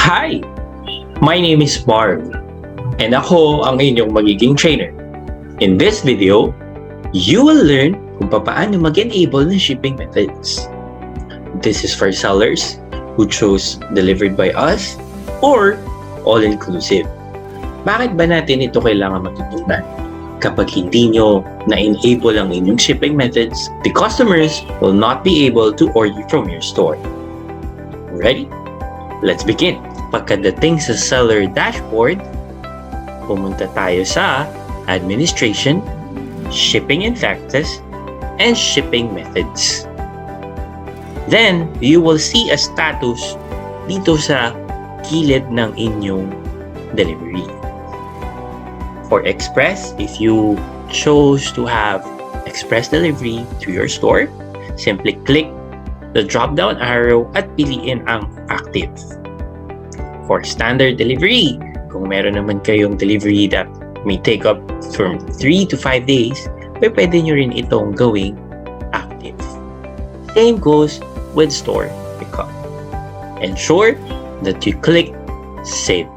Hi! My name is Marv, and ako ang inyong magiging trainer. In this video, you will learn kung paano mag-enable ng shipping methods. This is for sellers who chose delivered by us or all-inclusive. Bakit ba natin ito kailangan matutunan? Kapag hindi nyo na-enable ang inyong shipping methods, the customers will not be able to order from your store. Ready? Let's begin. Pagkadating sa seller dashboard, pumunta tayo sa Administration, Shipping and Taxes, and Shipping Methods. Then, you will see a status dito sa gilid ng inyong delivery. For Express, if you chose to have Express delivery to your store, simply click the drop-down arrow at piliin ang active. For standard delivery, kung meron naman kayong delivery that may take up from 3 to 5 days, pwede nyo rin itong gawing active. Same goes with store pickup. Ensure that you click Save.